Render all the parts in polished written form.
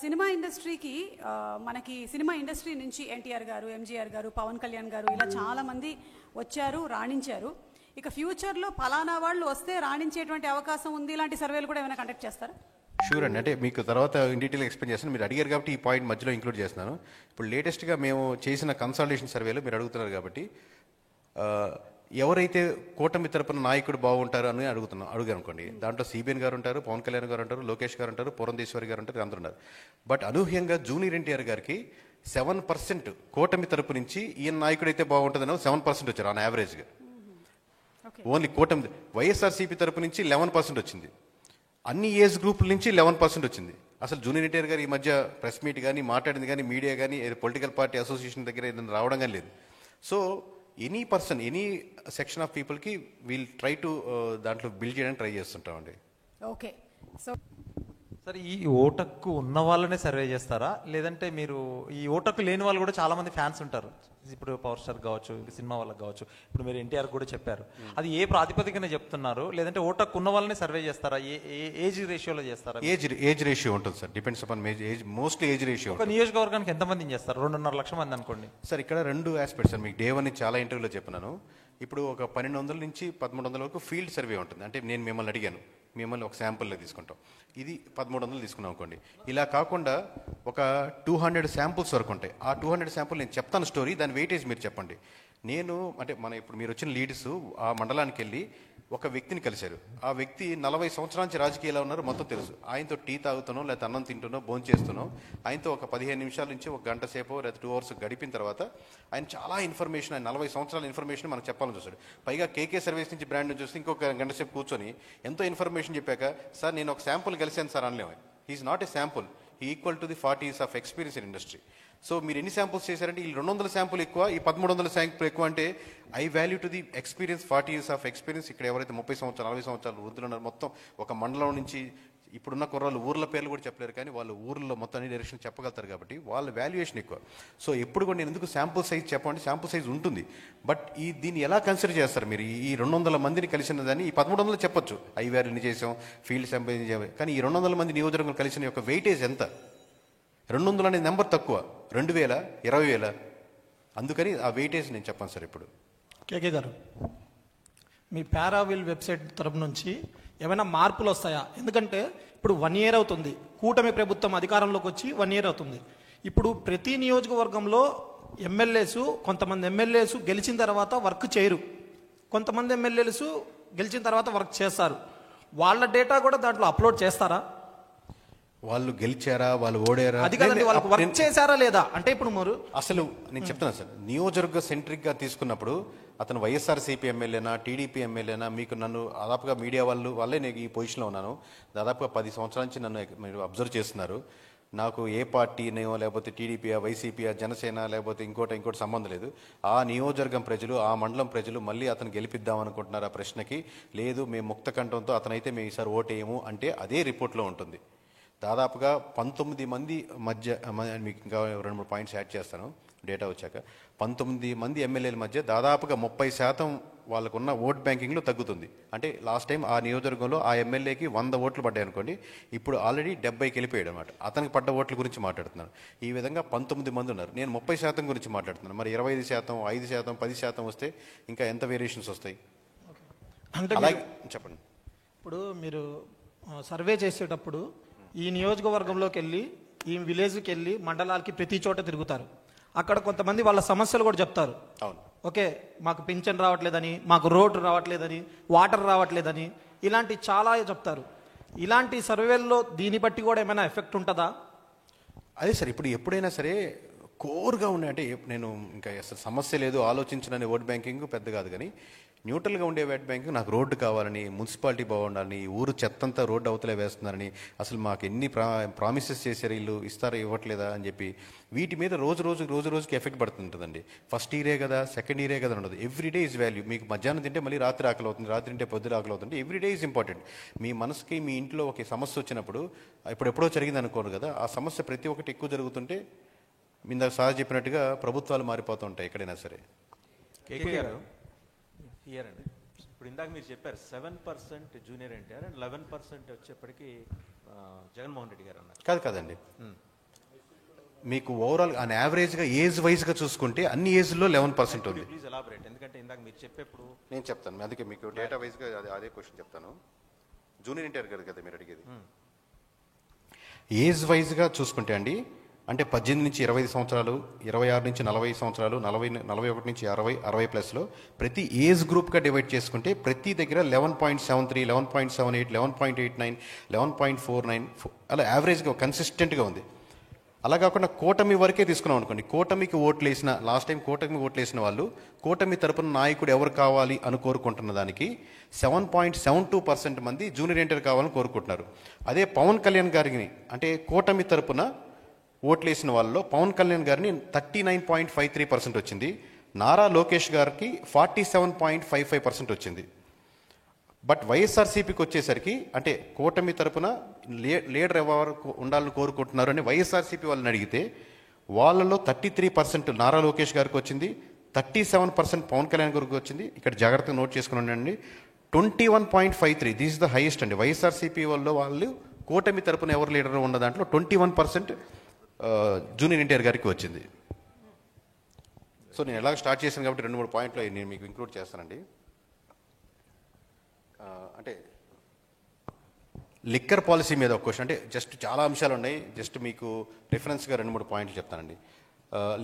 Cinema ఇండస్ట్రీకి మనకి cinema industry నుంచి ఎన్టీఆర్ గారు, ఎంజీఆర్ గారు, పవన్ కళ్యాణ్ గారు ఇలా చాలామంది వచ్చారు, రాణించారు. ఇక ఫ్యూచర్లో ఫలానా వాళ్ళు వస్తే రాణించేటువంటి అవకాశం ఉంది, ఇలాంటి సర్వేలు కూడా ఏమైనా కండక్ట్ చేస్తారా? షూర్ అండి. అంటే మీకు తర్వాత ఇన్ డీటెయిల్ ఎక్స్ప్లెయిన్ చేస్తాను. మీరు అడిగారు కాబట్టి ఈ పాయింట్ మధ్యలో ఇంక్లూడ్ చేస్తున్నాను. ఇప్పుడు లేటెస్ట్గా మేము చేసిన కన్సల్టేషన్ సర్వేలో మీరు అడుగుతున్నారు కాబట్టి ఎవరైతే కూటమి తరపున నాయకుడు బాగుంటారు అని అడుగారు అనుకోండి. దాంట్లో సిబిఎన్ గారు ఉంటారు, పవన్ కళ్యాణ్ గారు ఉంటారు, లోకేష్ గారు ఉంటారు, పురంధేశ్వరి గారు ఉంటారు, అందరూ ఉన్నారు. బట్ అనూహ్యంగా జూనియర్ ఎన్టీఆర్ గారికి 7% కూటమి తరపు నుంచి ఈయన నాయకుడు అయితే బాగుంటుందని 7% వచ్చారు ఆన్ యావరేజ్గా. ఓన్లీ కూటమి. వైఎస్ఆర్సీపీ తరపు నుంచి 11% వచ్చింది. అన్ని ఏజ్ గ్రూపుల నుంచి 11% వచ్చింది. అసలు జూనియర్ ఎన్టీఆర్ గారు ఈ మధ్య ప్రెస్ మీట్ కానీ మాట్లాడింది కానీ మీడియా కానీ పొలిటికల్ పార్టీ అసోసియేషన్ దగ్గర ఏదైనా రావడం కానీ లేదు. So any person, any section of పీపుల్కి వీల్ ట్రై టు దాంట్లో బిల్డ్ చేయడానికి ట్రై చేస్తుంటామండి. ఓకే. సో సరే, ఈ ఓటక్కు ఉన్న వాళ్ళనే సర్వే చేస్తారా, లేదంటే మీరు ఈ ఓటక్కు లేని వాళ్ళు కూడా చాలా మంది ఫ్యాన్స్ ఉంటారు, ఇప్పుడు పవర్ స్టార్ కావచ్చు, సినిమా వాళ్ళకి కావచ్చు, ఇప్పుడు మీరు ఎన్టీఆర్ కూడా చెప్పారు, అది ఏ ప్రాతిపదికన చెప్తున్నారు? లేదంటే ఓటక్కు ఉన్న వాళ్ళనే సర్వే చేస్తారా? ఏజ్ రేషియోలో చేస్తారా? ఏజ్ రేషియో ఉంటుంది sir, depends upon age, mostly age ratio. ఒక నియోజకవర్గానికి ఎంతమందిని చేస్తారు? 2.5 లక్షల మంది అనుకోండి సార్. ఇక్కడ 2 ఆస్పెక్ట్స్ సార్. మీకు డే 1 చాలా ఇంటర్వ్యూలో చెప్పినాను. ఇప్పుడు ఒక 1200 నుంచి 1300 వరకు ఫీల్డ్ సర్వే ఉంటుంది. అంటే నేను మిమ్మల్ని అడిగాను, మిమ్మల్ని ఒక శాంపుల్లో తీసుకుంటాం, ఇది 1300 తీసుకున్నాం అనుకోండి. ఇలా కాకుండా ఒక 200 శాంపుల్స్ వరకు ఉంటాయి. ఆ 200 శాంపుల్ నేను చెప్తాను స్టోరీ, దాని వెయిటేజ్ మీరు చెప్పండి. నేను అంటే ఇప్పుడు మీరు వచ్చిన లీడ్స్ ఆ మండలానికి వెళ్ళి ఒక వ్యక్తిని కలిశారు. ఆ వ్యక్తి 40 సంవత్సరాల నుంచి రాజకీయాల్లో ఉన్నారు, మొత్తం తెలుసు. ఆయనతో టీ తాగుతానో లేకపోతే అన్నం తింటునో భోజనం చేస్తున్నాం, ఆయనతో ఒక 15 నిమిషాల నుంచి ఒక గంట సేపు లేదా 2 అవర్స్ గడిపిన తర్వాత ఆయన చాలా ఇన్ఫర్మేషన్, ఆయన 40 సంవత్సరాల ఇన్ఫర్మేషన్ మనకు చెప్పాలని చూస్తాడు. పైగా కేకే సర్వీస్ నుంచి బ్రాండ్ నుంచి వస్తే ఇంకొక గంట సేపు కూర్చొని ఎంతో ఇన్ఫర్మేషన్ చెప్పాక, సార్ నేను ఒక శాంపుల్ కలిసాను సార్ అనలేము. He is not a sample, he equal to the 40 years of experience in industry. So మీరు ఎన్ని శాంపుల్స్ చేశారంటే ఈ 200 శాంపుల్ ఎక్కువ, ఈ 1300 శాంపుల్ ఎక్కువ. అంటే I value to the experience, 40 years of experience. ఇక్కడ ఎవరైతే 30 సంవత్సరాలు 40 సంవత్సరాలు వృద్ధులు ఉన్నారు, మొత్తం ఒక మండలం నుంచి ఇప్పుడున్న కుర్రాళ్ళు ఊర్ల పేర్లు కూడా చెప్పలేరు, కానీ వాళ్ళు ఊర్లో మొత్తం అన్ని డైరెక్షన్ చెప్పగలుగుతారు కాబట్టి వాళ్ళ వాల్యుయేషన్ ఎక్కువ. సో ఎప్పుడు కూడా నేను ఎందుకు శాంపుల్ సైజ్ చెప్పండి, శాంపుల్ సైజ్ ఉంటుంది, బట్ దీన్ని ఎలా కన్సిడర్ చేస్తారు మీరు? ఈ 200 మందిని కలిసిన దాన్ని ఈ 1300 చెప్పొచ్చు, ఐవీఆర్ ఎన్ని చేసాం, ఫీల్డ్ శాంపుల్ కానీ ఈ 200 మంది నియోజకవర్గం కలిసిన యొక్క వెయిటేజ్ ఎంత? 200 అనే నెంబర్ తక్కువ, 2000, 20,000. అందుకని ఆ వెయిటేజ్ నేను చెప్పాను సార్. ఇప్పుడు కేకే గారు, మీ పారావిల్ వెబ్సైట్ తరపు నుంచి ఏమైనా మార్పులు వస్తాయా? ఎందుకంటే ఇప్పుడు 1 year అవుతుంది, కూటమి ప్రభుత్వం అధికారంలోకి వచ్చి 1 year అవుతుంది. ఇప్పుడు ప్రతి నియోజకవర్గంలో ఎమ్మెల్యేసు, కొంతమంది ఎమ్మెల్యేసు గెలిచిన తర్వాత వర్క్ చేయరు, కొంతమంది ఎమ్మెల్యేలు గెలిచిన తర్వాత వర్క్ చేస్తారు. వాళ్ళ డేటా కూడా దాంట్లో అప్లోడ్ చేస్తారా? వాళ్ళు గెలిచారా, వాళ్ళు ఓడారా, అది కాదండి, వాళ్ళకి వర్క్ చేశారా లేదా అంటే ఇప్పుడు మీరు అసలు నేను చెప్తున్నాను సార్. నియోజకవర్గ సెంట్రిక్గా తీసుకున్నప్పుడు అతను వైఎస్ఆర్సీపీ ఎమ్మెల్యేనా, టీడీపీ ఎమ్మెల్యేనా, మీకు నన్ను దాదాపుగా మీడియా వాళ్ళే నేను ఈ పొజిషన్లో ఉన్నాను. దాదాపుగా 10 సంవత్సరాల నుంచి నన్ను మీరు అబ్జర్వ్ చేస్తున్నారు. నాకు ఏ పార్టీనో లేకపోతే టీడీపీయా, వైసీపీయా, జనసేన లేకపోతే ఇంకోటి సంబంధం లేదు. ఆ నియోజకవర్గం ప్రజలు, ఆ మండలం ప్రజలు మళ్ళీ అతను గెలిపిద్దాం అనుకుంటున్నారు. ఆ ప్రశ్నకి లేదు, మేము ముక్త కంఠంతో అతనైతే మేము ఈసారి ఓటేయము అంటే అదే రిపోర్ట్లో ఉంటుంది. దాదాపుగా 19 మంది మధ్య, మీకు ఇంకా 2-3 పాయింట్స్ యాడ్ చేస్తాను డేటా వచ్చాక, 19 మంది ఎమ్మెల్యేల మధ్య దాదాపుగా 30% వాళ్ళకున్న ఓట్ బ్యాంకింగ్లో తగ్గుతుంది. అంటే లాస్ట్ టైం ఆ నియోజకవర్గంలో ఆ ఎమ్మెల్యేకి 100 ఓట్లు పడ్డాయి అనుకోండి, ఇప్పుడు ఆల్రెడీ 70కి వెళ్ళిపోయాడు అనమాట. అతనికి పడ్డ ఓట్ల గురించి మాట్లాడుతున్నాను. ఈ విధంగా 19 మంది ఉన్నారు. నేను 30% గురించి మాట్లాడుతున్నాను. మరి 25%, 5%, 10% వస్తే ఇంకా ఎంత వేరియేషన్స్ వస్తాయి? అంటే అలాగే చెప్పండి. ఇప్పుడు మీరు సర్వే చేసేటప్పుడు ఈ నియోజకవర్గంలోకి వెళ్ళి, ఈ విలేజ్కి వెళ్ళి, మండలాలకి ప్రతి చోట తిరుగుతారు. అక్కడ కొంతమంది వాళ్ళ సమస్యలు కూడా చెప్తారు. అవును, ఓకే, మాకు పింఛన్ రావట్లేదని, మాకు రోడ్డు రావట్లేదని, వాటర్ రావట్లేదని, ఇలాంటి చాలా చెప్తారు. ఇలాంటి సర్వేల్లో దీన్ని బట్టి కూడా ఏమైనా ఎఫెక్ట్ ఉంటుందా? అదే సార్, ఇప్పుడు ఎప్పుడైనా సరే కోర్గా ఉన్నాయంటే, నేను ఇంకా అసలు సమస్య లేదు ఆలోచించనని ఓట్ బ్యాంకింగ్ పెద్ద కాదు, కానీ న్యూట్రల్గా ఉండే ఓట్ బ్యాంకింగ్ నాకు రోడ్డు కావాలని, మున్సిపాలిటీ బాగుండాలని, ఊరు చెత్తంతా రోడ్డు అవతలే వేస్తున్నారని, అసలు మాకు ఎన్ని ప్రామిసెస్ చేశారు వీళ్ళు, ఇస్తారా ఇవ్వట్లేదా అని చెప్పి వీటి మీద రోజుకి ఎఫెక్ట్ పడుతుంటుందండి. ఫస్ట్ ఇయరే కదా, సెకండ్ ఇయరే కదా ఉండదు. Everyday is value. మీకు మధ్యాహ్నం తింటే మళ్ళీ రాత్రి ఆకలి అవుతుంది, రాత్రి తింటే పొద్దున ఆకలి అవుతుంది. Everyday is important. మీ మనసుకి మీ ఇంట్లో ఒక సమస్య వచ్చినప్పుడు, ఎప్పుడో జరిగింది అనుకోరు కదా, ఆ సమస్య ప్రతి ఒక్కటి ఎక్కువ జరుగుతుంటే ఇందాక సార్ చెప్పినట్టుగా ప్రభుత్వాలు మారిపోతూ ఉంటాయి ఎక్కడైనా సరే. కేకే గారు క్లియర్ అండి. ఇప్పుడు ఇందాక మీరు చెప్పారు 7% జూనియర్ ఎన్టీఆర్ అండ్ 11% వచ్చేప్పటికి జగన్మోహన్ రెడ్డి గారు అన్నారు. కాదండి, మీకు ఓవరాల్ ఆన్ యావరేజ్గా ఏజ్ వైజ్గా చూసుకుంటే అన్ని ఏజ్లో 11% ఉంది. ప్లీజ్ ఎలాబరేట్, ఎందుకంటే ఇందాక మీరు చెప్పేప్పుడు నేను చెప్తాను, అందుకే మీకు డేటా వైజ్గా అదే క్వశ్చన్ చెప్తాను. జూనియర్ ఎన్టీఆర్ గారు కదా మీరు అడిగేది. ఏజ్ వైజ్గా చూసుకుంటే అండి, అంటే 18 నుంచి 25 సంవత్సరాలు, 26 నుంచి 40 సంవత్సరాలు, 41 నుంచి 60 ప్లస్లో ప్రతి ఏజ్ గ్రూప్గా డివైడ్ చేసుకుంటే ప్రతి దగ్గర 11.73, 11.78, 11.89, 11.49 అలా యావరేజ్గా కన్సిస్టెంట్గా ఉంది. అలా కాకుండా కూటమి వరకే తీసుకున్నాం అనుకోండి, కూటమికి ఓట్లు వేసిన లాస్ట్ టైం కూటమి ఓట్లు వేసిన వాళ్ళు కూటమి తరపున నాయకుడు ఎవరు కావాలి అని కోరుకుంటున్న దానికి 7.72% మంది జూనియర్ ఎన్టీఆర్ కావాలని కోరుకుంటున్నారు. అదే పవన్ కళ్యాణ్ గారిని అంటే కూటమి తరపున ఓట్లు వేసిన వాళ్ళలో పవన్ కళ్యాణ్ గారిని 39.53% వచ్చింది, నారా లోకేష్ గారికి 47.55% వచ్చింది. బట్ వైఎస్ఆర్సీపీకి వచ్చేసరికి అంటే కూటమి తరపున లీడర్ ఎవరు ఉండాలని కోరుకుంటున్నారు అని వైఎస్ఆర్సీపీ వాళ్ళని అడిగితే వాళ్ళలో 33% నారా లోకేష్ గారికి వచ్చింది, 37% పవన్ కళ్యాణ్ గారికి వచ్చింది. ఇక్కడ జాగ్రత్తగా నోట్ చేసుకుని ఉండండి, 21.53 దిస్ ఇస్ ద హైయెస్ట్ అండి. వైఎస్ఆర్సీపీ వాళ్ళు కూటమి తరపున ఎవరు లీడర్ ఉన్న దాంట్లో 21% జూనియర్ ఎన్టీఆర్ గారికి వచ్చింది. సో నేను ఎలాగ స్టార్ట్ చేశాను కాబట్టి 2-3 పాయింట్లు నేను మీకు ఇంక్లూడ్ చేస్తానండి. అంటే లిక్కర్ పాలసీ మీద ఒక క్వశ్చన్, అంటే జస్ట్ చాలా అంశాలు ఉన్నాయి, జస్ట్ మీకు రిఫరెన్స్గా 2-3 పాయింట్లు చెప్తానండి.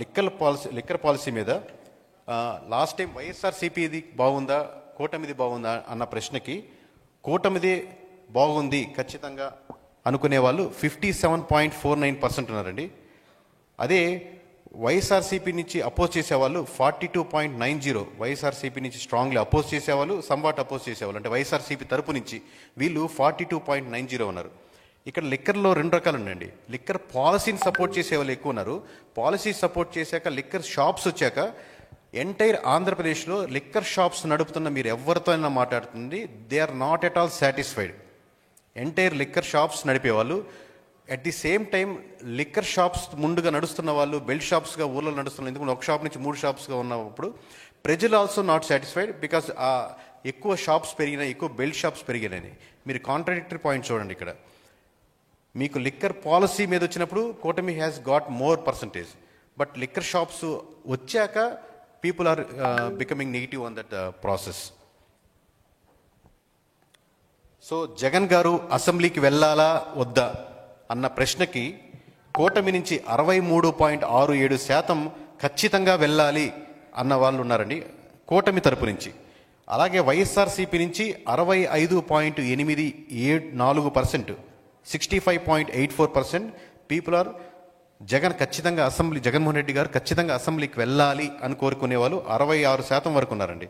లిక్కర్ పాలసీ మీద లాస్ట్ టైం వైఎస్ఆర్సీపీది బాగుందా కూటమిది బాగుందా అన్న ప్రశ్నకి కూటమిది బాగుంది ఖచ్చితంగా అనుకునే వాళ్ళు 57.49% ఉన్నారండి. అదే వైఎస్ఆర్సీపీ నుంచి అపోజ్ చేసేవాళ్ళు 42.90, వైఎస్ఆర్సీపీ నుంచి స్ట్రాంగ్లీ అపోజ్ చేసేవాళ్ళు, సంవాట్ అపోజ్ చేసేవాళ్ళు అంటే వైఎస్ఆర్సీపీ తరపు నుంచి వీళ్ళు 42.90 ఉన్నారు. ఇక్కడ లిక్కర్లో 2 రకాలు ఉన్నాయండి. లిక్కర్ పాలసీని సపోర్ట్ చేసే వాళ్ళు ఎక్కువ ఉన్నారు. పాలసీ సపోర్ట్ చేశాక లిక్కర్ షాప్స్ వచ్చాక ఎంటైర్ ఆంధ్రప్రదేశ్లో లిక్కర్ షాప్స్ నడుపుతున్న మీరు ఎవరితో అయినా మాట్లాడుతుంది, they are not at all satisfied. Entire liquor shops నడిపేవాళ్ళు, at the same time liquor shops ముందుగా నడుస్తున్న వాళ్ళు బెల్ట్ షాప్స్గా ఊళ్ళో నడుస్తున్నారు. ఎందుకంటే ఒక షాప్ నుంచి 3 షాప్స్గా ఉన్నప్పుడు ప్రజలు ఆల్సో నాట్ సాటిస్ఫైడ్ బికాస్ ఎక్కువ షాప్స్ పెరిగినాయి, ఎక్కువ బెల్ట్ షాప్స్ పెరిగినాయి. మీరు కాంట్రాడిక్టరీ పాయింట్ చూడండి. ఇక్కడ మీకు లిక్కర్ పాలసీ మీద వచ్చినప్పుడు కూటమి has got more percentage, but liquor shops వచ్చాక people are becoming negative on that process. So Jagan గారు అసెంబ్లీకి వెళ్ళాలా వద్దా అన్న ప్రశ్నకి కూటమి నుంచి 63.67% ఖచ్చితంగా వెళ్ళాలి అన్న వాళ్ళు ఉన్నారండి కూటమి తరపు నుంచి. అలాగే వైఎస్ఆర్సీపీ నుంచి 65.84%, 65.84% పీపుల్ ఆర్ జగన్మోహన్ రెడ్డి గారు ఖచ్చితంగా అసెంబ్లీకి వెళ్ళాలి అని కోరుకునే వాళ్ళు 66% వరకు ఉన్నారండి.